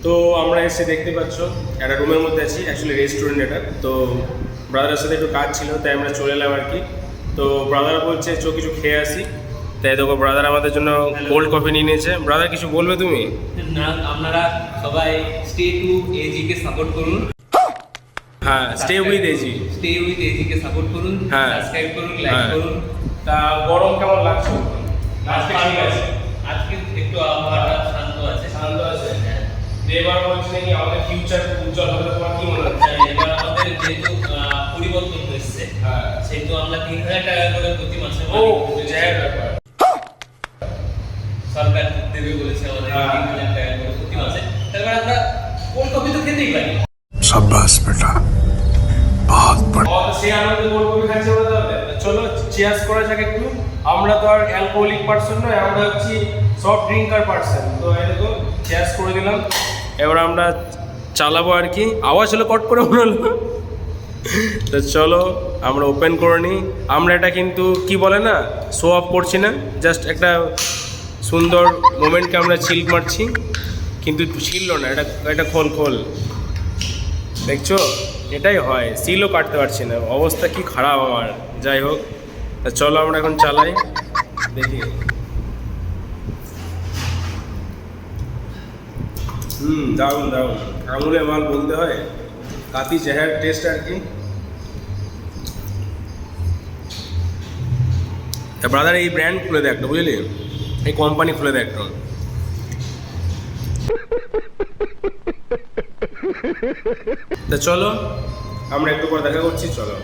তো আমরা এসে দেখতে পাচ্ছ একটা রুমের মধ্যে আছি, অ্যাকচুয়ালি রেস্টুরেন্ট এটা। তো ব্রাদারের সাথে একটু কাজ ছিল, তাই আমরা চলে এলাম আর কি। তো ব্রাদার বলছে চো কিছু খেয়ে আসি, তাই দেখো ব্রাদার আমাদের জন্য কোল্ড কফি নিয়ে নিয়েছে। ব্রাদার কিছু বলবে তুমি? না, আপনারা সবাই স্টে টু এজি কে সাপোর্ট করুন। হ্যাঁ, stay with AG, stay with AG K support করুন, হ্যাঁ, সাবস্ক্রাইব করুন, লাইক হ্যাঁ। করুন। তা গরম কেমন লাগছে? আজকে ঠিক আছে, আজকে একটু আবহাওয়াটা শান্ত আছে। শান্ত আছে। এবার বলছি নাকি আমাদের ফিউচার উজ্জ্বল হবে, তোমার কি মনে হচ্ছে? এবার আমাদের যেহেতু পরিবর্তন হয়েছে, হ্যাঁ, সেহেতু আমরা 3000 টাকা করে প্রতি মাসে ও জয়ের ব্যাপার। সরকার দেবে বলেছে আমাদের 3000 টাকা করে প্রতি মাসে। তারপর আমরা কোল্ড কফি তো খেতেই পারি। शाबाश बेटा बहुत बढ़िया। সে আনন্দে কোল্ড কফি খাচ্ছে বলতে হবে। চলো চিয়ার্স করা যাক একটু। আমরা তো আর অ্যালকোহলিক পার্সন নয়, আমরা হচ্ছি সফট ড্রিঙ্কার পার্সন। তো এই দেখো চিয়ার্স করে দিলাম। এবার আমরা চালাবো আর কি। আওয়াজ হলো কট করে মনে হলো। তো চলো আমরা ওপেন করে নিই। আমরা এটা কিন্তু কি বলে না, শো অফ করছি না, জাস্ট একটা সুন্দর মোমেন্টকে আমরা চিল মারছি। কিন্তু ছিল না, এটা খোল খোল, দেখছো এটাই হয়, সিলও কাটতে পারছি না, অবস্থা কি খারাপ আমার। যাই হোক, তা চলো আমরা এখন চালাই, দেখি। দারুণ দারুণ, আঙুলে মাল বলতে হয়, কাতি চেহার টেস্ট আর কি। তা ব্রাদার এই ব্র্যান্ড খুলে দেয় একটা, বুঝলি, এই কোম্পানি খুলে দেয় একটা। তা চলো আমরা একটু পর দেখা করছি, চলো।